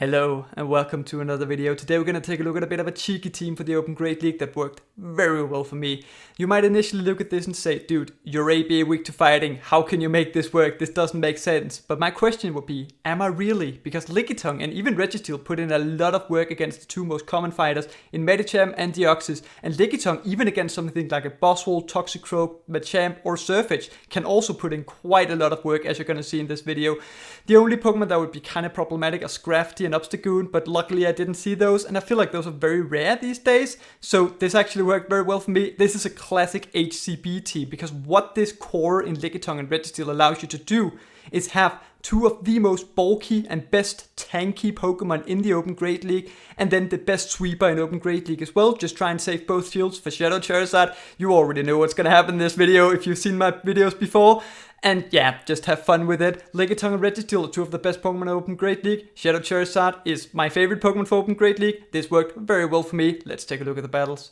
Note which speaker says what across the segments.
Speaker 1: Hello and welcome to another video. Today we're going to take a look at a bit of a cheeky team for the Open Great League that worked very well for me. You might initially look at this and say, dude, you're ABA weak to fighting, how can you make this work? This doesn't make sense. But my question would be, am I really? Because Lickitung and even Registeel put in a lot of work against the two most common fighters in Medicham and Deoxys, and Lickitung even against something like a Buzzwole, Toxicroak, Machamp or Surfetch can also put in quite a lot of work, as you're going to see in this video. The only Pokemon that would be kind of problematic are Scrafty and Obstagoon, but luckily I didn't see those, and I feel like those are very rare these days, so this actually worked very well for me. This is a classic HCB team, because what this core in Lickitung and Registeel allows you to do is have two of the most bulky and best tanky Pokemon in the Open Great League, and then the best sweeper in Open Great League as well. Just try and save both shields for Shadow Charizard. You already know what's gonna happen in this video if you've seen my videos before. And yeah, just have fun with it. Lickitung and Registeel are two of the best Pokemon in Open Great League. Shadow Charizard is my favorite Pokemon for Open Great League. This worked very well for me. Let's take a look at the battles.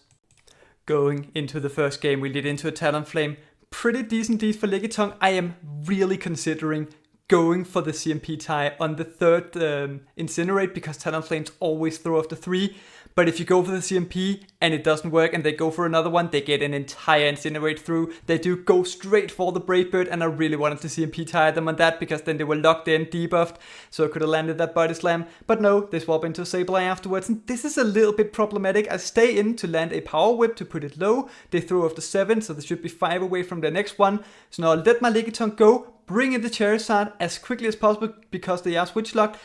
Speaker 1: Going into the first game, we lead into a Talonflame. Pretty decent lead for Lickitung. I am really considering going for the CMP tie on the third Incinerate, because Talonflames always throw after 3. But if you go for the CMP and it doesn't work and they go for another one, they get an entire Incinerate through. They do go straight for the Brave Bird, and I really wanted to CMP tie them on that because then they were locked in, debuffed, so I could have landed that Body Slam. But no, they swap into Sableye afterwards, and this is a little bit problematic. I stay in to land a Power Whip to put it low. They throw after 7, so they should be 5 away from the next one. So now I'll let my Lickitung go, bring in the Charizard as quickly as possible because they are switch locked.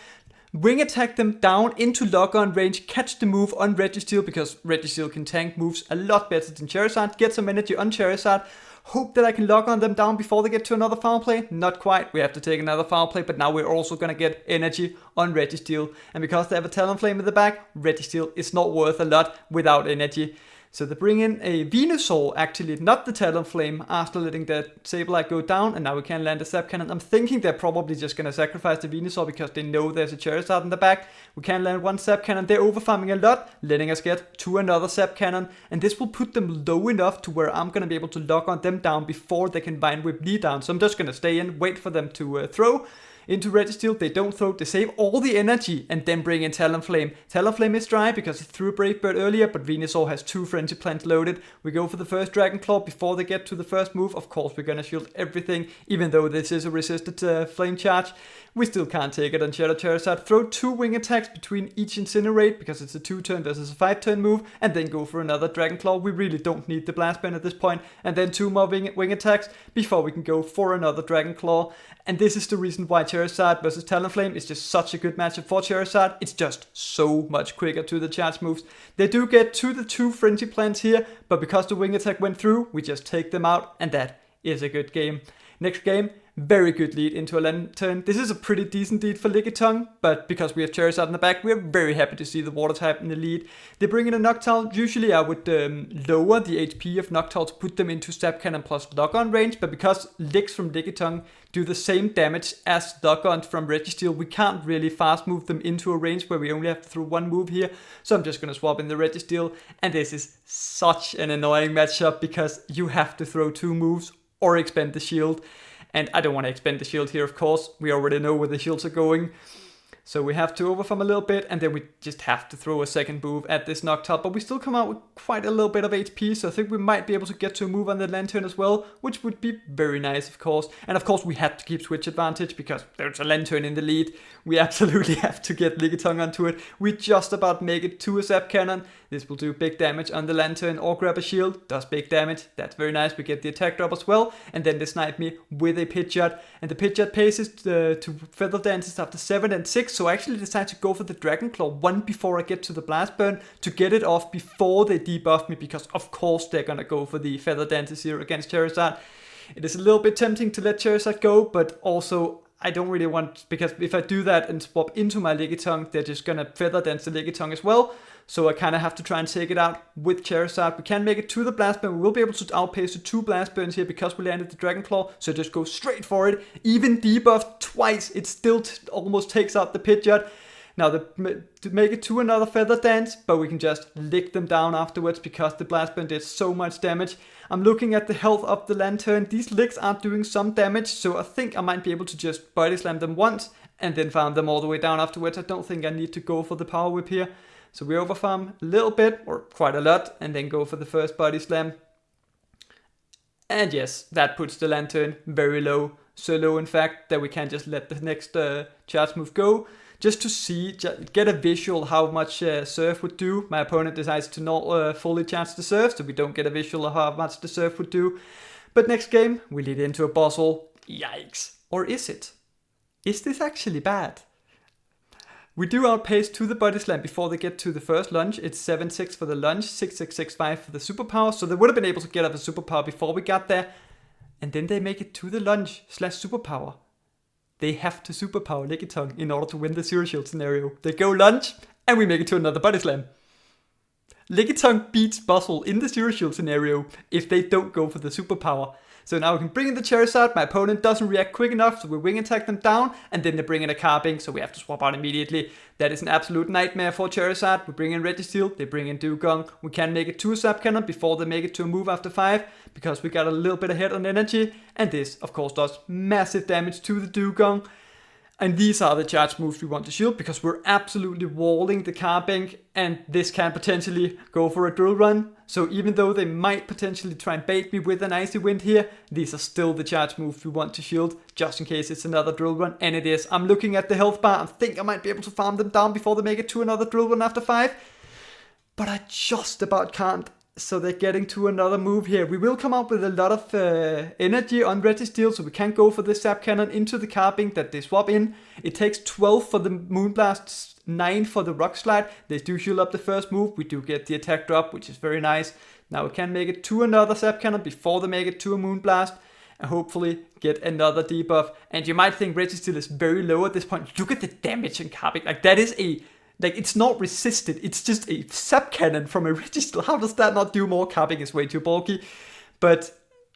Speaker 1: Wing attack them down into lock-on range, catch the move on Registeel because Registeel can tank moves a lot better than Charizard, get some energy on Charizard, hope that I can lock on them down before they get to another foul play. Not quite, we have to take another foul play, but now we're also going to get energy on Registeel. And because they have a Talonflame in the back, Registeel is not worth a lot without energy. So they bring in a Venusaur, actually, not the Talonflame, after letting that Sableye go down, and now we can land a Zap Cannon. I'm thinking they're probably just going to sacrifice the Venusaur because they know there's a Charizard in the back. We can land one Zap Cannon. They're overfarming a lot, letting us get to another Zap Cannon, and this will put them low enough to where I'm going to be able to lock on them down before they can Vine Whip me down. So I'm just going to stay in, wait for them to throw into Registeel. They don't throw, they save all the energy and then bring in Talonflame. Talonflame is dry because he threw a Brave Bird earlier, but Venusaur has 2 Frenzy Plants loaded. We go for the first Dragon Claw before they get to the first move. Of course, we're gonna shield everything, even though this is a resisted Flame Charge. We still can't take it on Shadow Charizard. Throw 2 Wing Attacks between each Incinerate because it's a 2-turn versus a 5-turn move, and then go for another Dragon Claw. We really don't need the Blast Band at this point, and then 2 more wing Attacks before we can go for another Dragon Claw. And this is the reason why Charizard versus Talonflame is just such a good matchup for Charizard. It's just so much quicker to the charge moves. They do get to the 2 Frenzy Plants here, but because the Wing Attack went through, we just take them out, and that is a good game. Next game, very good lead into a Lanturn. This is a pretty decent lead for Lickitung, but because we have Charizard in the back, we're very happy to see the Water type in the lead. They bring in a Noctowl. Usually I would lower the HP of Noctowl to put them into Zap Cannon plus lock-on range, but because Licks from Lickitung do the same damage as lock-on from Registeel, we can't really fast move them into a range where we only have to throw 1 move here. So I'm just going to swap in the Registeel, and this is such an annoying matchup because you have to throw 2 moves or expend the shield. And I don't want to expend the shield here, of course. We already know where the shields are going. So we have to overfarm a little bit, and then we just have to throw a second move at this Noctowl. But we still come out with quite a little bit of HP, so I think we might be able to get to a move on the Lanturn as well, which would be very nice, of course. And of course we had to keep switch advantage because there's a Lanturn in the lead. We absolutely have to get Lickitung onto it. We just about make it to a Zap Cannon. This will do big damage on the Lanturn or grab a shield. Does big damage. That's very nice. We get the attack drop as well. And then they snipe me with a Pidgeot. And the Pidgeot paces to Feather Dances after 7 and 6. So I actually decide to go for the Dragon Claw 1 before I get to the Blast Burn to get it off before they debuff me, because of course they're gonna go for the Feather Dances here against Charizard. It is a little bit tempting to let Charizard go, but also I don't really want, because if I do that and swap into my Lickitung, they're just gonna Feather Dance the Lickitung as well. So I kind of have to try and take it out with Charizard. We can make it to the Blast Burn. We will be able to outpace the 2 Blast Burns here because we landed the Dragon Claw. So just go straight for it. Even debuffed twice, it still almost takes out the Pidgeot. Now to make it to another Feather Dance, but we can just lick them down afterwards because the Blast Burn did so much damage. I'm looking at the health of the Lanturn. These licks are doing some damage, so I think I might be able to just Body Slam them once and then farm them all the way down afterwards. I don't think I need to go for the Power Whip here. So we overfarm a little bit, or quite a lot, and then go for the first Body Slam. And yes, that puts the Lanturn very low. So low, in fact, that we can just let the next charge move go. Just to see, get a visual how much Surf would do. My opponent decides to not fully charge the Surf, so we don't get a visual of how much the Surf would do. But next game, we lead into a Buzzwole. Yikes. Or is it? Is this actually bad? We do outpace to the Body Slam before they get to the first lunge. It's 7-6 for the lunge, 6-6-6-5 for the superpower. So they would have been able to get up a superpower before we got there. And then they make it to the lunge / superpower. They have to superpower Lickitung in order to win the Zero Shield scenario. They go lunge, and we make it to another Body Slam. Lickitung beats Buzzwole in the Zero Shield scenario if they don't go for the superpower. So now we can bring in the Charizard. My opponent doesn't react quick enough, so we wing attack them down, and then they bring in a Carbink, so we have to swap out immediately. That is an absolute nightmare for Charizard. We bring in Registeel, they bring in Dewgong. We can make it to a Zap Cannon before they make it to a move after 5, because we got a little bit ahead on energy, and this, of course, does massive damage to the Dewgong. And these are the charge moves we want to shield, because we're absolutely walling the Carbink, and this can potentially go for a drill run. So even though they might potentially try and bait me with an Icy Wind here, these are still the charge moves we want to shield, just in case it's another drill run, and it is. I'm looking at the health bar, I think I might be able to farm them down before they make it to another drill run after 5, but I just about can't. So they're getting to another move here. We will come up with a lot of energy on Registeel, so we can go for the Zap Cannon into the Carbink that they swap in. It takes 12 for the Moonblast, 9 for the Rock Slide. They do heal up the first move. We do get the attack drop, which is very nice. Now we can make it to another Zap Cannon before they make it to a Moonblast, and hopefully get another debuff. And you might think Registeel is very low at this point. Look at the damage in Carbink. Like, that is a... Like, it's not resisted, it's just a Zap Cannon from a Registeel. How does that not do more? Carbink is way too bulky. But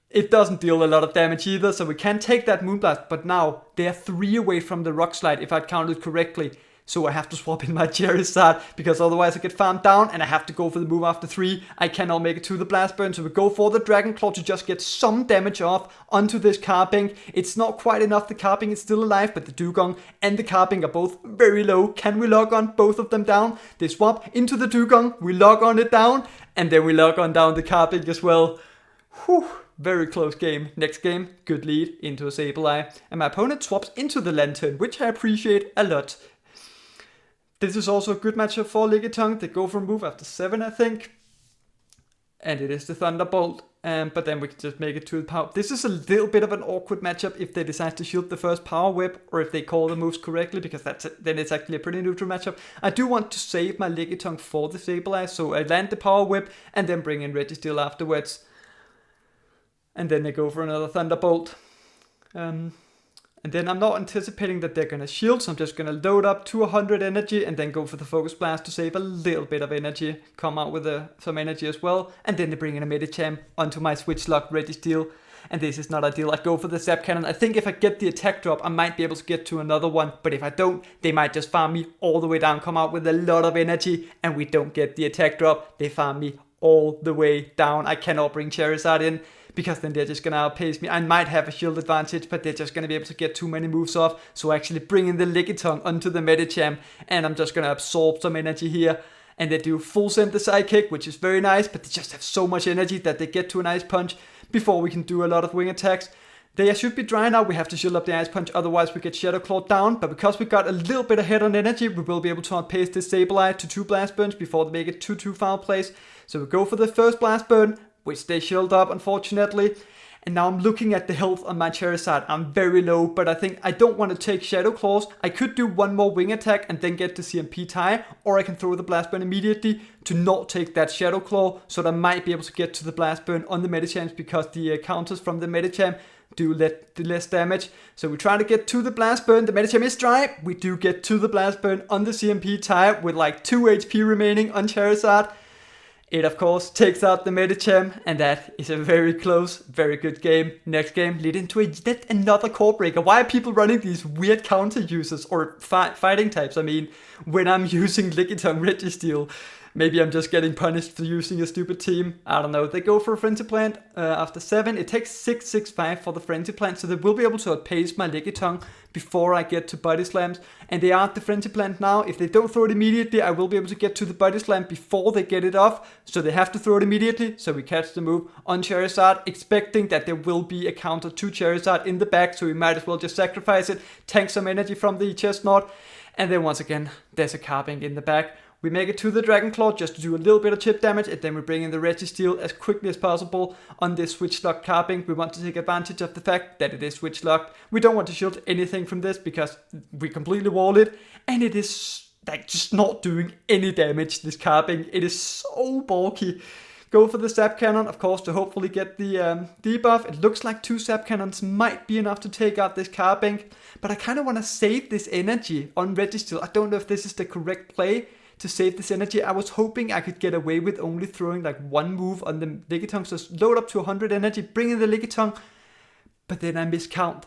Speaker 1: it doesn't deal a lot of damage either, so we can take that Moonblast. But now, they are 3 away from the Rock Slide, if I'd counted correctly. So I have to swap in my Charizard, because otherwise I get farmed down, and I have to go for the move after 3. I cannot make it to the Blast Burn, so we go for the Dragon Claw to just get some damage off onto this Carbink. It's not quite enough, the Carbink is still alive, but the Dewgong and the Carbink are both very low. Can we log on both of them down? They swap into the Dewgong, we log on it down, and then we log on down the Carbink as well. Whew. Very close game. Next game, good lead into a Sableye. And my opponent swaps into the Lanturn, which I appreciate a lot. This is also a good matchup for Lickitung. They go for a move after 7, I think. And it is the Thunderbolt. But then we can just make it to the power. This is a little bit of an awkward matchup if they decide to shield the first Power Whip, or if they call the moves correctly, because then it's actually a pretty neutral matchup. I do want to save my Lickitung for the Sableye, so I land the Power Whip and then bring in Registeel afterwards. And then they go for another Thunderbolt. And then I'm not anticipating that they're going to shield, so I'm just going to load up to 100 energy and then go for the Focus Blast to save a little bit of energy, come out with some energy as well, and then they bring in a Medicham onto my Switch Lock Registeel, and this is not ideal. I go for the Zap Cannon. I think if I get the attack drop, I might be able to get to another one, but if I don't, they might just farm me all the way down, come out with a lot of energy, and we don't get the attack drop. They farm me all the way down. I cannot bring Charizard in, because then they're just going to outpace me. I might have a shield advantage, but they're just going to be able to get too many moves off. So I actually bring in the Lickitung onto the Medicham, and I'm just going to absorb some energy here. And they do full send the Psychic, which is very nice, but they just have so much energy that they get to an Ice Punch before we can do a lot of wing attacks. They should be dry now. We have to shield up the Ice Punch, otherwise we get Shadow Claw down. But because we got a little bit ahead on energy, we will be able to outpace this Sableye to 2 Blast Burns before they make it to 2 Foul Plays. So we go for the first Blast Burn, which they shield up, unfortunately. And now I'm looking at the health on my Charizard. I'm very low, but I think I don't want to take Shadow Claws. I could do one more wing attack and then get the CMP tie, or I can throw the Blast Burn immediately to not take that Shadow Claw, so that I might be able to get to the Blast Burn on the Medichams, because the counters from the Medicham do less damage. So we try to get to the Blast Burn. The Medicham is dry. We do get to the Blast Burn on the CMP tie with like 2 HP remaining on Charizard. It, of course, takes out the Medicham, and that is a very close, very good game. Next game, lead into yet another Core Breaker. Why are people running these weird counter users, or fighting types, I mean, when I'm using Lickitung Registeel? Maybe I'm just getting punished for using a stupid team. I don't know. They go for a Frenzy Plant after 7. It takes 665 for the Frenzy Plant, so they will be able to outpace my Lickitung before I get to Body Slams. And they are at the Frenzy Plant now. If they don't throw it immediately, I will be able to get to the Body Slam before they get it off. So they have to throw it immediately, so we catch the move on Charizard, expecting that there will be a counter to Charizard in the back, so we might as well just sacrifice it, tank some energy from the Chestnut. And then once again, there's a Carbink in the back. We make it to the Dragon Claw just to do a little bit of chip damage, and then we bring in the Registeel as quickly as possible on this Switch Lock Carbink. We want to take advantage of the fact that it is Switch Locked. We don't want to shield anything from this because we completely wall it, and it is like just not doing any damage, this Carbink. It is so bulky. Go for the Zap Cannon, of course, to hopefully get the debuff. It looks like 2 Zap Cannons might be enough to take out this Carbink, but I kind of want to save this energy on Registeel. I don't know if this is the correct play to save this energy. I was hoping I could get away with only throwing like 1 move on the Lickitung, so load up to 100 energy, bring in the Lickitung, but then I miscount.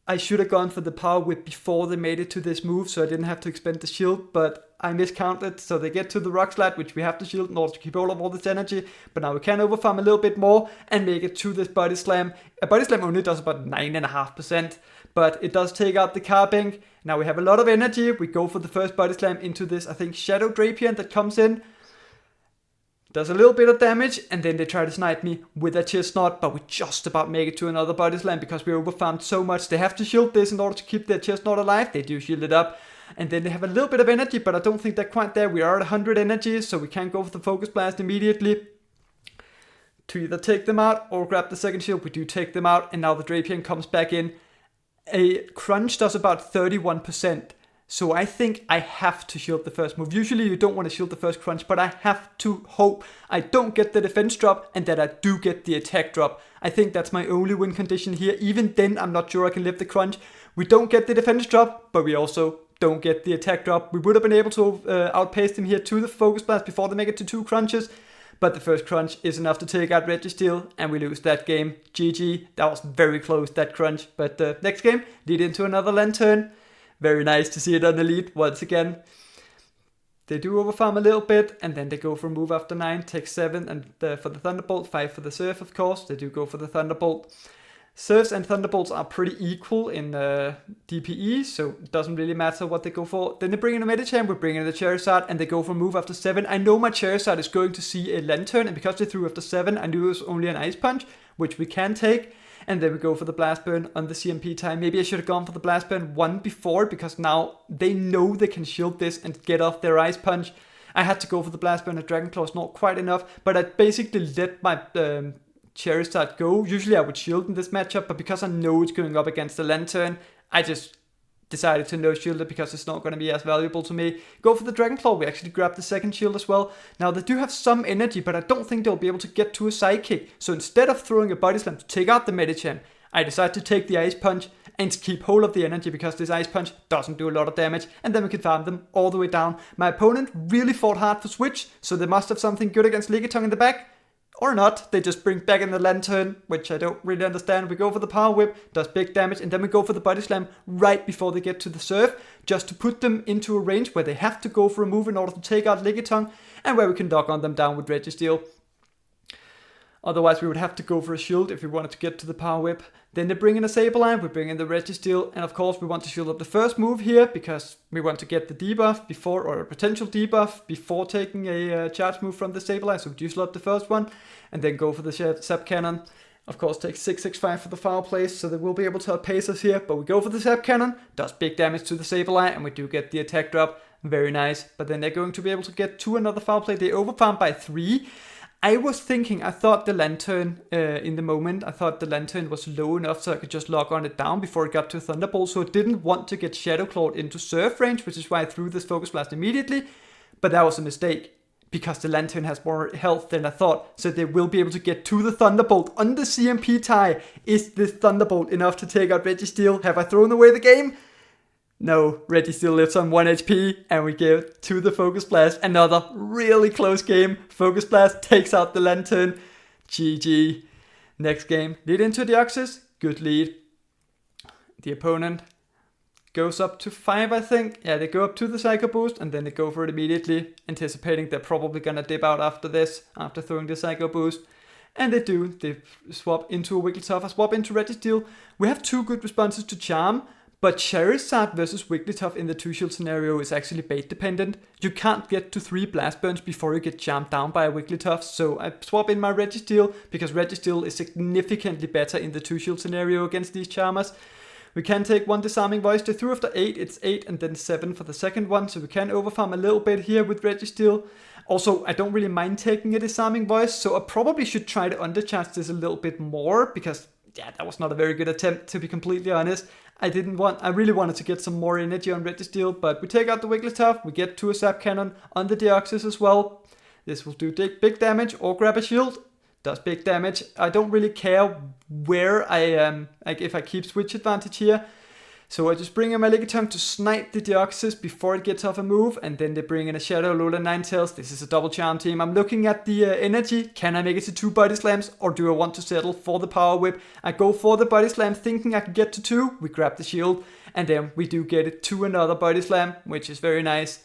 Speaker 1: I should have gone for the Power Whip before they made it to this move, so I didn't have to expend the shield, but I miscounted, so they get to the Rock Slide, which we have to shield in order to keep hold of all this energy, but now we can overfarm a little bit more and make it to this Body Slam. A Body Slam only does about 9.5%, but it does take out the Carbink. Now we have a lot of energy. We go for the first Body Slam into this, I think, Shadow Drapion that comes in. Does a little bit of damage, and then they try to snipe me with a Chestnut, but we just about make it to another Body Slam because we overfarmed so much. They have to shield this in order to keep their Chestnut alive. They do shield it up, and then they have a little bit of energy, but I don't think they're quite there. We are at 100 energy, so we can't go for the Focus Blast immediately to either take them out or grab the second shield. We do take them out, and now the Drapion comes back in. A Crunch does about 31%. So I think I have to shield the first move. Usually you don't want to shield the first Crunch, but I have to hope I don't get the defense drop and that I do get the attack drop. I think that's my only win condition here. Even then, I'm not sure I can live the Crunch. We don't get the defense drop, but we also don't get the attack drop. We would have been able to outpace them here to the Focus Blast before they make it to 2 Crunches. But the first Crunch is enough to take out Registeel, and we lose that game. GG. That was very close, that Crunch. But next game, lead into another Lanturn. Very nice to see it on Elite once again. They do overfarm a little bit, and then they go for a move after 9, take 7 and for the Thunderbolt, 5 for the Surf, of course. They do go for the Thunderbolt. Surfs and Thunderbolts are pretty equal in DPE, so it doesn't really matter what they go for. Then they bring in a Medicham, we bring in the Charizard, and they go for a move after 7. I know my Charizard is going to see a Lanturn, and because they threw after 7, I knew it was only an Ice Punch, which we can take. And then we go for the Blast Burn on the CMP time. Maybe I should have gone for the Blast Burn 1 before, because now they know they can shield this and get off their Ice Punch. I had to go for the Blast Burn at Dragon Claw, it's not quite enough, but I basically let my Charizard go. Usually I would shield in this matchup, but because I know it's going up against the Lanturn, I just decided to no shield it because it's not going to be as valuable to me. Go for the Dragon Claw, we actually grab the second shield as well. Now they do have some energy, but I don't think they'll be able to get to a Psychic. So instead of throwing a Body Slam to take out the Medicham, I decide to take the Ice Punch and to keep hold of the energy because this Ice Punch doesn't do a lot of damage, and then we can farm them all the way down. My opponent really fought hard for Switch, so they must have something good against Lickitung in the back. Or not, they just bring back in the Lanturn, which I don't really understand. We go for the Power Whip, does big damage, and then we go for the Body Slam right before they get to the Surf, just to put them into a range where they have to go for a move in order to take out Lickitung, and where we can knock on them down with Registeel. Otherwise, we would have to go for a shield if we wanted to get to the Power Whip. Then they bring in a Sableye, we bring in the Registeel, and of course we want to shield up the first move here because we want to get the debuff before, or a potential debuff before taking a charge move from the Sableye, so we do shield up the first one, and then go for the Zap Cannon. Of course, take 665 for the foul place, so they will be able to outpace us here, but we go for the Zap Cannon, does big damage to the Sableye, and we do get the attack drop. Very nice, but then they're going to be able to get to another foul play. They overfarm by 3. I thought the Lanturn, in the moment, I thought the Lanturn was low enough so I could just lock on it down before it got to Thunderbolt, so it didn't want to get Shadow Clawed into Surf range, which is why I threw this Focus Blast immediately, but that was a mistake, because the Lanturn has more health than I thought, so they will be able to get to the Thunderbolt on the CMP tie. Is this Thunderbolt enough to take out Registeel? Have I thrown away the game? No, Registeel lives on 1 HP, and we give to the Focus Blast. Another really close game. Focus Blast takes out the Lanturn. GG. Next game, lead into Deoxys. Good lead. The opponent goes up to 5, I think. Yeah, they go up to the Psycho Boost, and then they go for it immediately, anticipating they're probably gonna dip out after this, after throwing the Psycho Boost. And they do. They swap into a Wigglytuff. I swap into Registeel. We have 2 good responses to Charm, but Charizard versus Wigglytuff in the 2-shield scenario is actually bait dependent. You can't get to 3 Blast Burns before you get charmed down by a Wigglytuff, so I swap in my Registeel, because Registeel is significantly better in the 2-shield scenario against these Charmers. We can take 1 Disarming Voice. They threw after 8, it's 8 and then 7 for the second one, so we can overfarm a little bit here with Registeel. Also, I don't really mind taking a Disarming Voice, so I probably should try to undercharge this a little bit more, because yeah, that was not a very good attempt, to be completely honest. I really wanted to get some more energy on Registeel, but we take out the Wigglytuff, we get to a Zap Cannon on the Deoxys as well. This will do big damage or grab a shield. Does big damage. I don't really care where I am, like if I keep switch advantage here. So I just bring in my Lickitung to snipe the Deoxys before it gets off a move, and then they bring in a Shadow Alola Ninetales. This is a double charm team. I'm looking at the energy. Can I make it to 2 Body Slams, or do I want to settle for the Power Whip? I go for the Body Slam thinking I can get to 2. We grab the shield, and then we do get it to another Body Slam, which is very nice.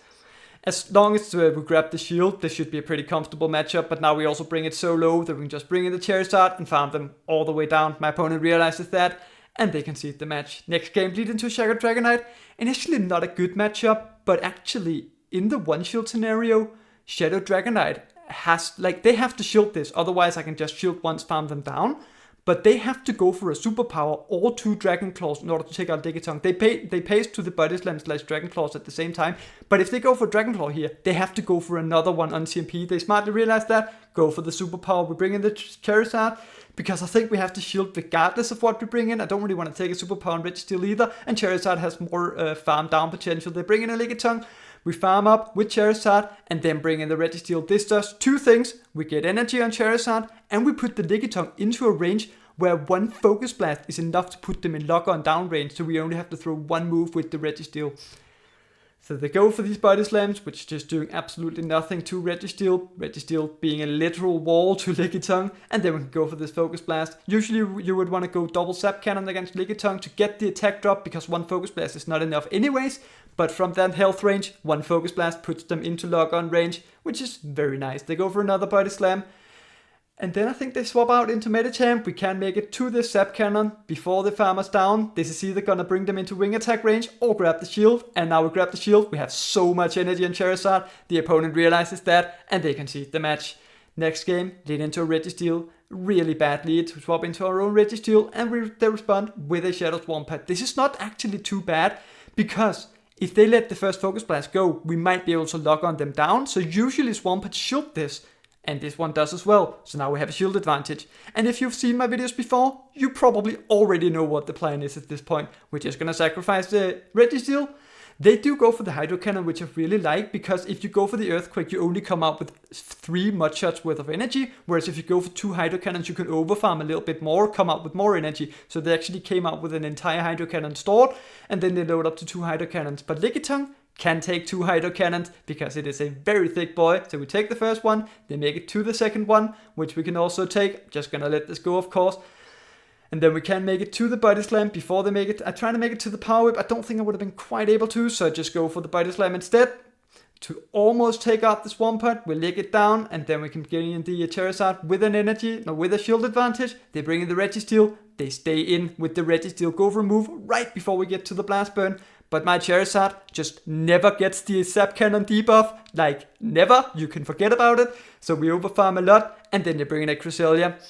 Speaker 1: As long as we grab the shield, this should be a pretty comfortable matchup, but now we also bring it so low that we can just bring in the Charizard and farm them all the way down. My opponent realizes that, and they concede the match. Next game, lead into Shadow Dragonite. Initially not a good matchup, but actually in the 1-shield scenario, Shadow Dragonite has, like, they have to shield this, otherwise I can just shield once, farm them down. But they have to go for a superpower or 2 Dragon Claws in order to take out Lickitung. They paste to the Body Slam / Dragon Claws at the same time. But if they go for Dragon Claw here, they have to go for another one on CMP. They smartly realize that. Go for the superpower. We bring in the Charizard, because I think we have to shield regardless of what we bring in. I don't really want to take a superpower on Registeel either. And Charizard has more farm down potential. They bring in a Lickitung. We farm up with Charizard and then bring in the Registeel. This does 2 things. We get energy on Charizard and we put the Lickitung into a range where 1 Focus Blast is enough to put them in lock on down range, so we only have to throw 1 move with the Registeel. So they go for these Body Slams, which is just doing absolutely nothing to Registeel. Registeel being a literal wall to Lickitung, and then we can go for this Focus Blast. Usually you would want to go double Zap Cannon against Lickitung to get the attack drop, because 1 Focus Blast is not enough anyways. But from that health range, 1 Focus Blast puts them into lock-on range, which is very nice. They go for another Body Slam. And then I think they swap out into Medicham. We can make it to this Zap Cannon before the farmer's down. This is either gonna bring them into wing attack range or grab the shield. And now we grab the shield. We have so much energy on Charizard. The opponent realizes that and they concede the match. Next game, lead into a Registeel. Really bad lead to swap into our own Registeel, and they respond with a Shadow Swampert. This is not actually too bad, because if they let the first Focus Blast go, we might be able to lock on them down. So usually Swampert shield this, and this one does as well. So now we have a shield advantage. And if you've seen my videos before, you probably already know what the plan is at this point. We're just gonna sacrifice the Registeel. They do go for the Hydro Cannon, which I really like, because if you go for the Earthquake, you only come out with 3 Mudshots worth of energy, whereas if you go for 2 Hydro Cannons, you can overfarm a little bit more, come out with more energy. So they actually came out with an entire Hydro Cannon stored, and then they load up to 2 Hydro Cannons. But Lickitung can take 2 Hydro Cannons, because it is a very thick boy. So we take the first one, they make it to the second one, which we can also take. Just gonna let this go, of course. And then we can make it to the Body Slam before they make it. I try to make it to the Power Whip. I don't think I would have been quite able to, so I just go for the Body Slam instead to almost take out the Swampert. We lick it down, and then we can get in the Charizard with an energy, no, with a shield advantage. They bring in the Registeel. They stay in with the Registeel. Go for a move right before we get to the Blast Burn. But my Charizard just never gets the Zap Cannon debuff. Like, never. You can forget about it. So we overfarm a lot, and then they bring in a Cresselia.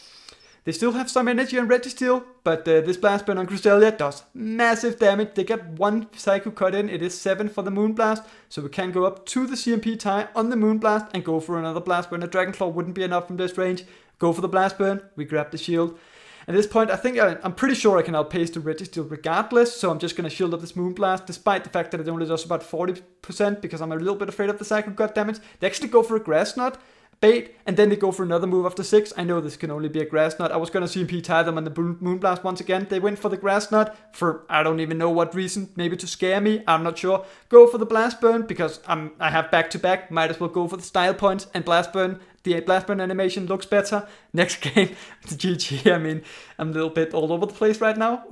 Speaker 1: They still have some energy on Registeel, but this Blast Burn on Cresselia does massive damage. They get 1 Psycho Cut in. It is 7 for the Moonblast, so we can go up to the CMP tie on the Moonblast and go for another Blast Burn. A Dragon Claw wouldn't be enough from this range. Go for the Blast Burn. We grab the shield. At this point, I think I'm pretty sure I can outpace the Registeel regardless, so I'm just going to shield up this Moonblast, despite the fact that it only does about 40%, because I'm a little bit afraid of the Psycho Cut damage. They actually go for a Grass Knot bait, and then they go for another move after 6. I know this can only be a Grass Knot. I was going to CMP tie them on the Moonblast once again. They went for the Grass Knot for I don't even know what reason, maybe to scare me, I'm not sure. Go for the Blast Burn, because I have back-to-back, might as well go for the style points, and Blast Burn The Blast Burn animation looks better. Next game, the GG. I mean, I'm a little bit all over the place right now.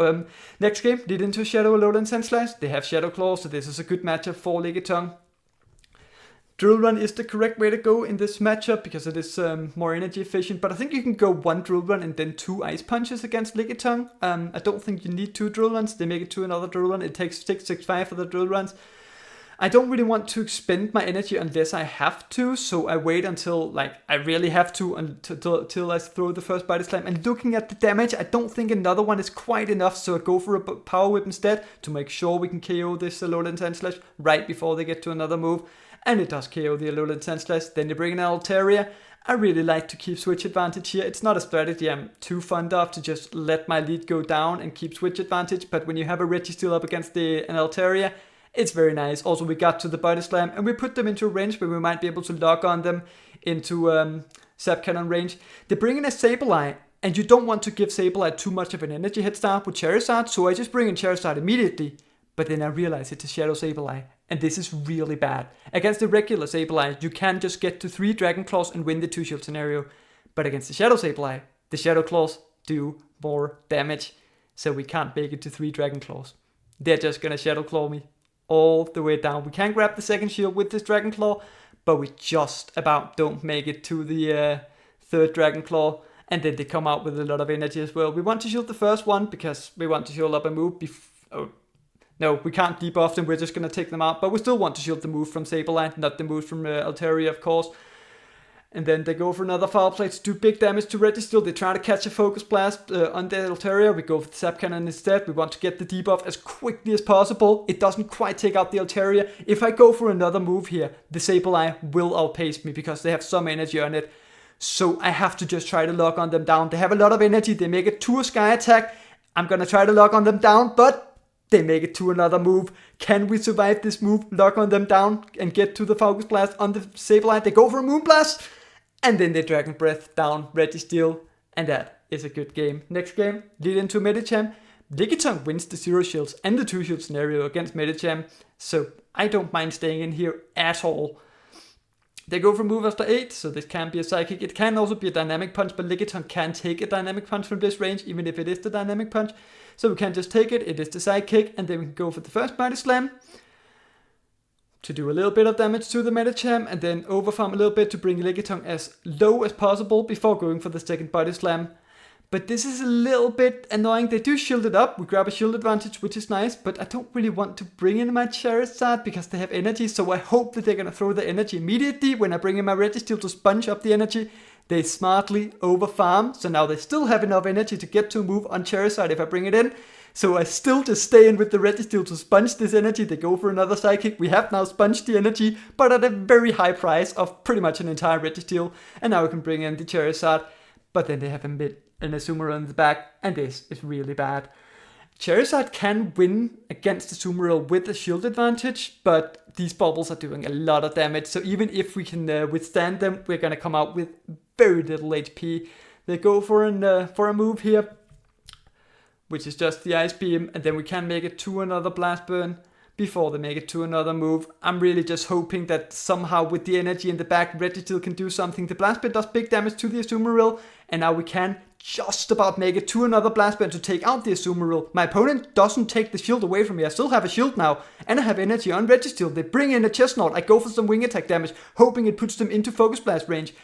Speaker 1: Next game, lead into Shadow, Alolan Sandslash. They have Shadow Claw, so this is a good matchup for Lickitung. Drill Run is the correct way to go in this matchup because it is more energy efficient. But I think you can go 1 Drill Run and then 2 Ice Punches against Lickitung. I don't think you need 2 Drill Runs. They make it to another Drill Run. It takes 665 for the Drill Runs. I don't really want to expend my energy unless I have to, so I wait until like I really have to until I throw the first Body Slam. And looking at the damage, I don't think another one is quite enough, so I go for a Power Whip instead to make sure we can KO this Alolan Sandslash right before they get to another move. And it does KO the Alolan Sandslash. Then you bring in Altaria. I really like to keep switch advantage here. It's not a strategy I'm too fond of to just let my lead go down and keep switch advantage, but when you have a Registeel up against an Altaria, it's very nice. Also, we got to the Body Slam and we put them into a range where we might be able to lock on them into Zap Cannon range. They bring in a Sableye, and you don't want to give Sableye too much of an energy head start with Charizard, so I just bring in Charizard immediately. But then I realize it's a Shadow Sableye, and this is really bad. Against the regular Sableye, you can just get to 3 Dragon Claws and win the 2-shield scenario. But against the Shadow Sableye, the Shadow Claws do more damage, so we can't make it to 3 Dragon Claws. They're just gonna Shadow Claw me all the way down. We can grab the second shield with this Dragon Claw, but we just about don't make it to the 3rd Dragon Claw, and then they come out with a lot of energy as well. We want to shield the first one because we want to shield up a move no, we can't debuff them, we're just going to take them out, but we still want to shield the move from Sableye, not the move from Altaria, of course. And then they go for another Foul Play to do big damage to Registeel. They try to catch a Focus Blast on the Altaria. We go for the Zap Cannon instead. We want to get the debuff as quickly as possible. It doesn't quite take out the Altaria. If I go for another move here, the Sableye will outpace me because they have some energy on it. So I have to just try to lock on them down. They have a lot of energy. They make it to a Sky Attack. I'm going to try to lock on them down, but they make it to another move. Can we survive this move, lock on them down, and get to the Focus Blast on the Sableye? They go for a Moonblast, and then they Dragon Breath down Registeel, and that is a good game. Next game, lead into Medicham. Lickitung wins the 0 shields and the 2 shield scenario against Medicham, so I don't mind staying in here at all. They go for move after 8, so this can be a Psychic. It can also be a Dynamic Punch, but Lickitung can take a Dynamic Punch from this range, even if it is the Dynamic Punch. So we can just take it, it is the Psychic, and then we can go for the first Body Slam to do a little bit of damage to the Medicham, and then overfarm a little bit to bring Lickitung as low as possible before going for the second Body Slam. But this is a little bit annoying. They do shield it up. We grab a shield advantage, which is nice, but I don't really want to bring in my Charizard because they have energy, so I hope that they're going to throw the energy immediately when I bring in my Registeel to sponge up the energy. They smartly overfarm, so now they still have enough energy to get to a move on Charizard if I bring it in. So I still just stay in with the Registeel to sponge this energy. They go for another Psychic. We have now sponged the energy, but at a very high price of pretty much an entire Registeel. And now we can bring in the Charizard, but then they have an Azumarill in the back, and this is really bad. Charizard can win against the Azumarill with a shield advantage, but these bubbles are doing a lot of damage, so even if we can withstand them, we're going to come out with very little HP. They go for a move here, which is just the Ice Beam, and then we can make it to another Blast Burn before they make it to another move. I'm really just hoping that somehow with the energy in the back, Registeel can do something. The Blast Burn does big damage to the Azumarill, and now we can just about make it to another Blast Burn to take out the Azumarill. My opponent doesn't take the shield away from me. I still have a shield now, and I have energy on Registeel. They bring in a Chestnut. I go for some wing attack damage, hoping it puts them into Focus Blast range.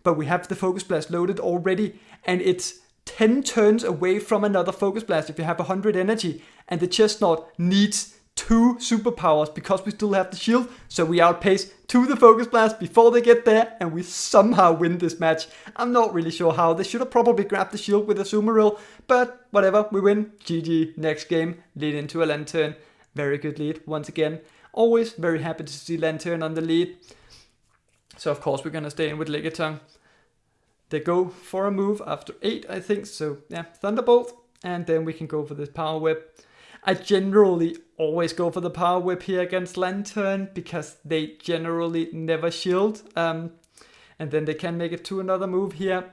Speaker 1: But we have the Focus Blast loaded already, and it's 10 turns away from another Focus Blast if you have 100 energy, and the Chestnut needs 2 superpowers because we still have the shield, so we outpace to the Focus Blast before they get there, and we somehow win this match. I'm not really sure how. They should have probably grabbed the shield with a Azumarill, but whatever, we win. GG. Next game, lead into a Lanturn. Very good lead once again. Always very happy to see Lanturn on the lead. So of course we're gonna stay in with Lickitung. They go for a move after 8, I think, so yeah, Thunderbolt, and then we can go for this Power Whip. I generally always go for the Power Whip here against Lanturn because they generally never shield. And then they can make it to another move here.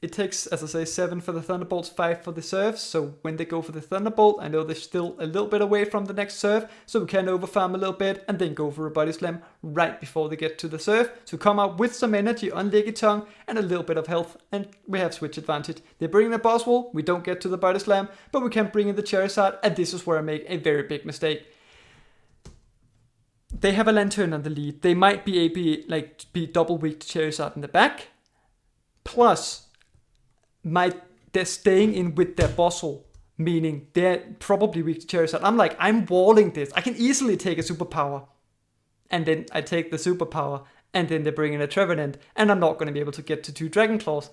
Speaker 1: It takes, as I say, 7 for the Thunderbolts, 5 for the Surfs. So when they go for the Thunderbolt, I know they're still a little bit away from the next Surf. So we can overfarm a little bit and then go for a Body Slam right before they get to the Surf. So come out with some energy on Lickitung and a little bit of health. And we have switch advantage. They bring in a Buzzwole. We don't get to the Body Slam, but we can bring in the Charizard. And this is where I make a very big mistake. They have a Lanturn on the lead. They might be double weak to Charizard in the back. Plus, they're staying in with their Buzzwole, meaning they're probably weak to Charizard. I'm walling this. I can easily take a superpower. And then I take the superpower, and then they bring in a Trevenant, and I'm not going to be able to get to 2 Dragon Claws.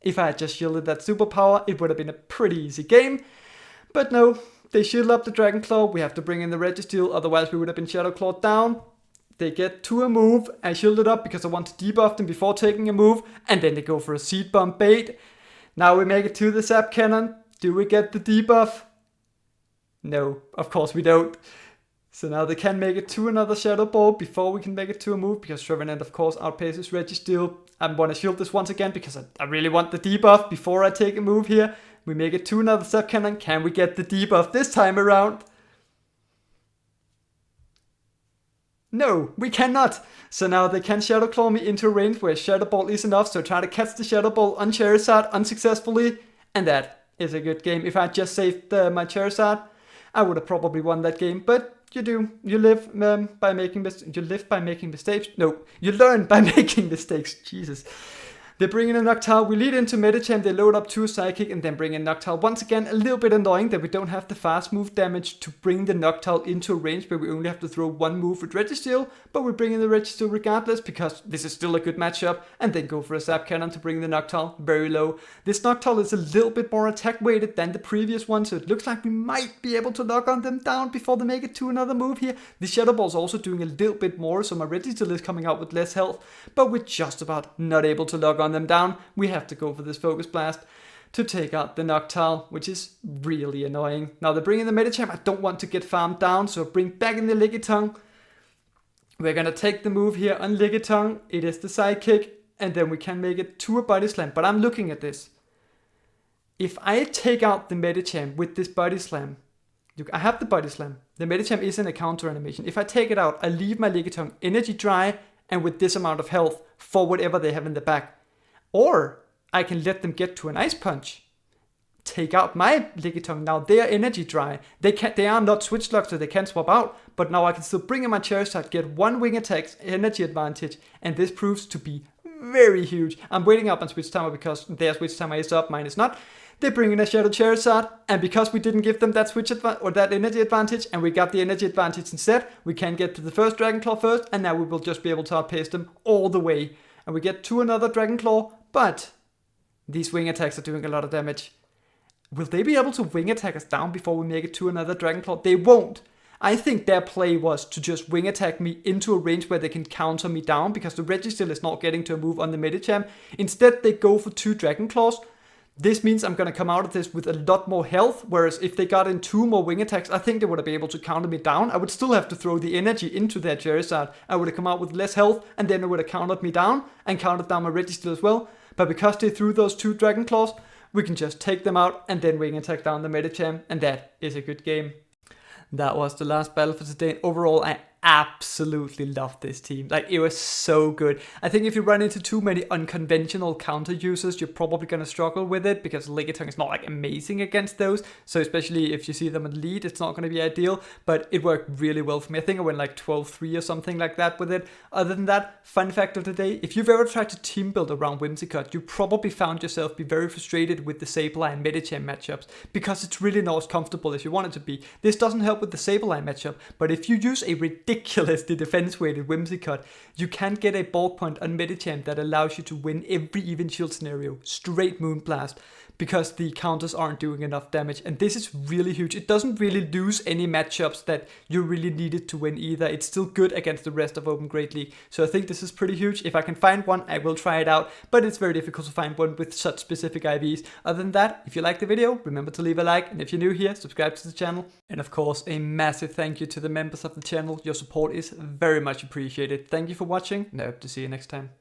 Speaker 1: If I had just shielded that superpower, it would have been a pretty easy game. But no, they shield up the Dragon Claw. We have to bring in the Registeel, otherwise we would have been Shadow Clawed down. They get to a move. I shield it up because I want to debuff them before taking a move, and then they go for a Seed Bomb bait. Now we make it to the Zap Cannon. Do we get the debuff? No, of course we don't. So now they can make it to another Shadow Ball before we can make it to a move, because Trevenant of course outpaces Registeel. I want to shield this once again because I really want the debuff before I take a move here. We make it to another Zap Cannon. Can we get the debuff this time around? No, we cannot. So now they can Shadow Claw me into a range where Shadow Ball is enough. So try to catch the Shadow Ball on Charizard unsuccessfully. And that is a good game. If I had just saved my Charizard, I would have probably won that game. But you do. You live by making mistakes. You live by making mistakes. No, you learn by making mistakes. Jesus. They bring in a Noctowl, we lead into Medicham, they load up 2 Psychic and then bring in Noctowl. Once again, a little bit annoying that we don't have the fast move damage to bring the Noctowl into a range where we only have to throw 1 move with Registeel, but we bring in the Registeel regardless because this is still a good matchup, and then go for a Zap Cannon to bring the Noctowl very low. This Noctowl is a little bit more attack weighted than the previous one, so it looks like we might be able to knock on them down before they make it to another move here. The Shadow Ball is also doing a little bit more, so my Registeel is coming out with less health, but we're just about not able to knock on them down. We have to go for this Focus Blast to take out the Noctowl, which is really annoying. Now they bring in the Medicham. I don't want to get farmed down, so bring back in the Lickitung. We're gonna take the move here on Lickitung. It is the Sidekick, and then we can make it to a Body Slam. But I'm looking at this. If I take out the Medicham with this Body Slam, I have the Body Slam. The Medicham is in a counter animation. If I take it out, I leave my Lickitung energy dry and with this amount of health for whatever they have in the back. Or I can let them get to an Ice Punch. Take out my Lickitung. Now they are energy dry. They are not switch locked, so they can't swap out. But now I can still bring in my Charizard, get 1 wing attack, energy advantage, and this proves to be very huge. I'm waiting up on switch timer because their switch timer is up, mine is not. They bring in a Shadow Charizard, and because we didn't give them that switch or that energy advantage, and we got the energy advantage instead, we can get to the first Dragon Claw first, and now we will just be able to outpace them all the way. And we get to another Dragon Claw, but these wing attacks are doing a lot of damage. Will they be able to wing attack us down before we make it to another Dragon Claw? They won't. I think their play was to just wing attack me into a range where they can counter me down because the Registeel is not getting to a move on the Medicham. Instead, they go for 2 Dragon Claws. This means I'm going to come out of this with a lot more health, whereas if they got in 2 more wing attacks, I think they would have been able to counter me down. I would still have to throw the energy into their Charizard. I would have come out with less health, and then they would have countered me down, and countered down my Registeel as well. But because they threw those 2 Dragon Claws, we can just take them out, and then wing attack down the Medicham, and that is a good game. That was the last battle for today. Overall, I absolutely loved this team. Like, it was so good. I think if you run into too many unconventional counter users, you're probably going to struggle with it because Lickitung is not like amazing against those. So especially if you see them at lead, it's not going to be ideal, but it worked really well for me. I think I went like 12-3 or something like that with it. Other than that, fun fact of the day, if you've ever tried to team build around Whimsicott, you probably found yourself be very frustrated with the Sableye and Medicham matchups because it's really not as comfortable as you want it to be. This doesn't help with the Sableye matchup, but if you use a ridiculously defense-weighted Whimsicott, you can get a bulk point on Medicham that allows you to win every even shield scenario, straight Moonblast, because the counters aren't doing enough damage, and this is really huge. It doesn't really lose any matchups that you really needed to win either. It's still good against the rest of Open Great League, so I think this is pretty huge. If I can find one, I will try it out, but it's very difficult to find one with such specific IVs. Other than that, if you liked the video, remember to leave a like, and if you're new here, subscribe to the channel. And of course, a massive thank you to the members of the channel. Your support is very much appreciated. Thank you for watching, and I hope to see you next time.